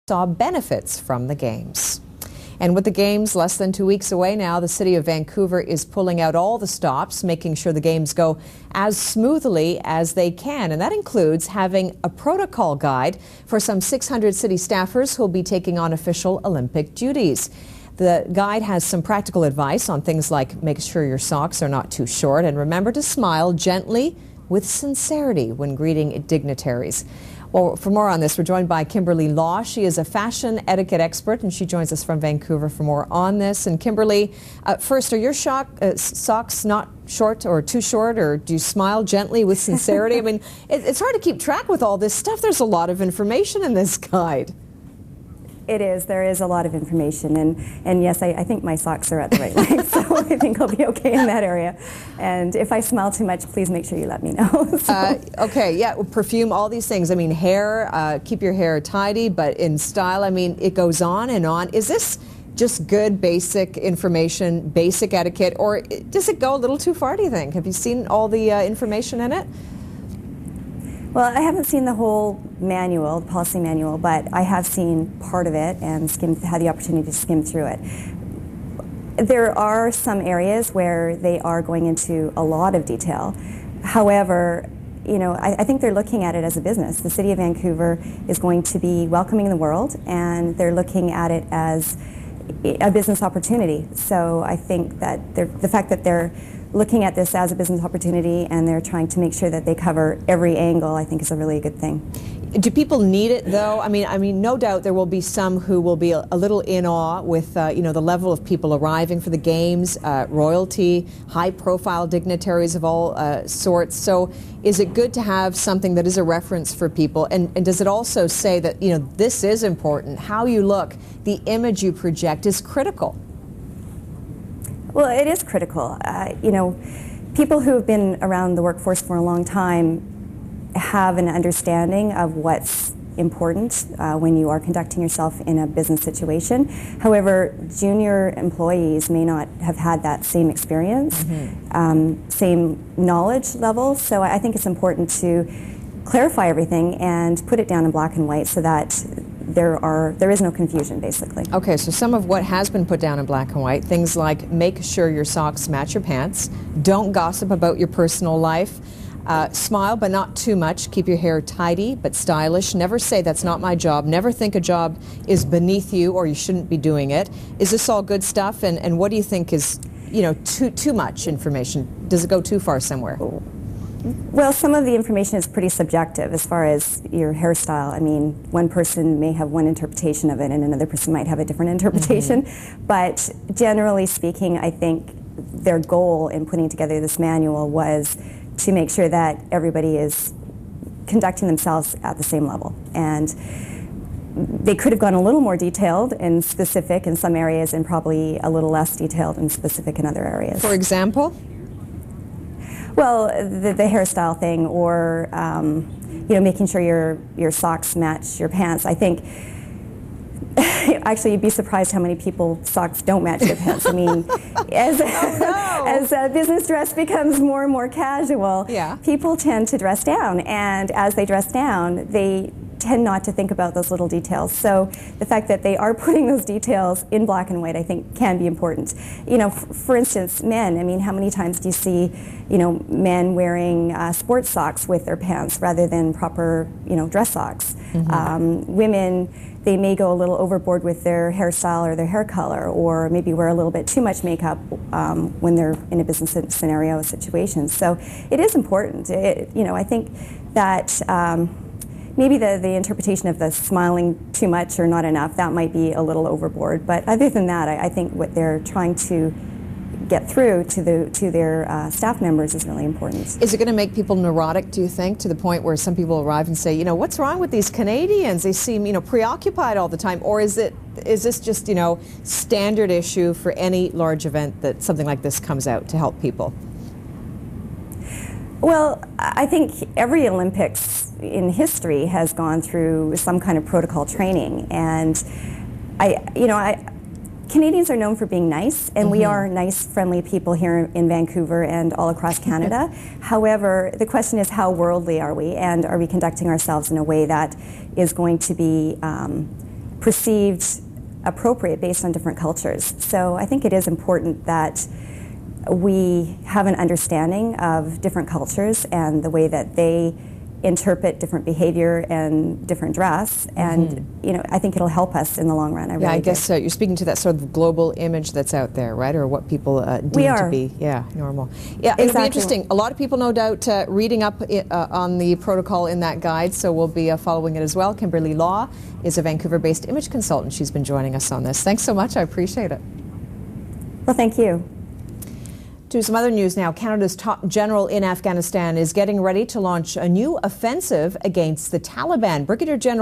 saw benefits from the Games. And with the Games less than 2 weeks away now, the City of Vancouver is pulling out all the stops, making sure the Games go as smoothly as they can. And that includes having a protocol guide for some 600 city staffers who will be taking on official Olympic duties. The guide has some practical advice on things like make sure your socks are not too short and remember to smile gently with sincerity when greeting dignitaries. Well, for more on this, we're joined by Kimberly Law. She is a fashion etiquette expert, and she joins us from Vancouver for more on this. And Kimberly, first, are your socks not short or too short, or do you smile gently with sincerity? I mean, it's hard to keep track with all this stuff. There's a lot of information in this guide. It is. There is a lot of information, and yes, I think my socks are at the right length, so I think I'll be okay in that area. And if I smile too much, please make sure you let me know. Okay, yeah, perfume, all these things. I mean, hair, keep your hair tidy, but in style, I mean, it goes on and on. Is this just good basic information, basic etiquette, or does it go a little too far, do you think? Have you seen all the information in it? Well, I haven't seen the whole manual, the policy manual, but I have seen part of it and had the opportunity to skim through it. There are some areas where they are going into a lot of detail. However, you know, I think they're looking at it as a business. The City of Vancouver is going to be welcoming the world, and they're looking at it as a business opportunity. So I think that the fact that they're looking at this as a business opportunity and they're trying to make sure that they cover every angle, I think is a really good thing. Do people need it, though? I mean, no doubt there will be some who will be a little in awe with, you know, the level of people arriving for the Games, royalty, high-profile dignitaries of all sorts. So, is it good to have something that is a reference for people? And does it also say that, you know, this is important? How you look, the image you project is critical. Well, it is critical. You know, people who have been around the workforce for a long time have an understanding of what's important when you are conducting yourself in a business situation. However, junior employees may not have had that same experience, same knowledge level. So I think it's important to clarify everything and put it down in black and white so that there is no confusion, basically. Okay, so some of what has been put down in black and white, things like make sure your socks match your pants, don't gossip about your personal life, smile but not too much, keep your hair tidy but stylish, never say that's not my job, never think a job is beneath you or you shouldn't be doing it. Is this all good stuff, and what do you think is, you know, too much information? Does it go too far somewhere? Well, some of the information is pretty subjective as far as your hairstyle. I mean, one person may have one interpretation of it and another person might have a different interpretation. But generally speaking, I think their goal in putting together this manual was to make sure that everybody is conducting themselves at the same level. And they could have gone a little more detailed and specific in some areas and probably a little less detailed and specific in other areas. For example? Well, the hairstyle thing, or you know, making sure your socks match your pants. I think actually you'd be surprised how many people's socks don't match their pants. I mean, as business dress becomes more and more casual, people tend to dress down, and as they dress down, they tend not to think about those little details. So the fact that they are putting those details in black and white, I think, can be important. You know, for instance, men. I mean, how many times do you see, you know, men wearing sports socks with their pants rather than proper, you know, dress socks? Women, they may go a little overboard with their hairstyle or their hair color, or maybe wear a little bit too much makeup when they're in a business scenario situation. So it is important. You know, I think that maybe the interpretation of the smiling too much or not enough, that might be a little overboard. But other than that, I think what they're trying to get through to their staff members is really important. Is it going to make people neurotic, do you think, to the point where some people arrive and say, you know, what's wrong with these Canadians? They seem, you know, preoccupied all the time. Or is this just, you know, standard issue for any large event that something like this comes out to help people? Well, I think every Olympics in history has gone through some kind of protocol training, and Canadians are known for being nice, and we are nice, friendly people here in Vancouver and all across Canada. However, the question is, how worldly are we, and are we conducting ourselves in a way that is going to be perceived appropriate based on different cultures. So I think it is important that we have an understanding of different cultures and the way that they interpret different behavior and different dress, and I think it'll help us in the long run. I guess you're speaking to that sort of global image that's out there, right, or what people deem to be normal. Yeah, exactly. It'll be interesting. A lot of people, no doubt, reading up on the protocol in that guide, so we'll be following it as well. Kimberly Law is a Vancouver-based image consultant. She's been joining us on this. Thanks so much. I appreciate it. Well, thank you. To some other news now. Canada's top general in Afghanistan is getting ready to launch a new offensive against the Taliban. Brigadier General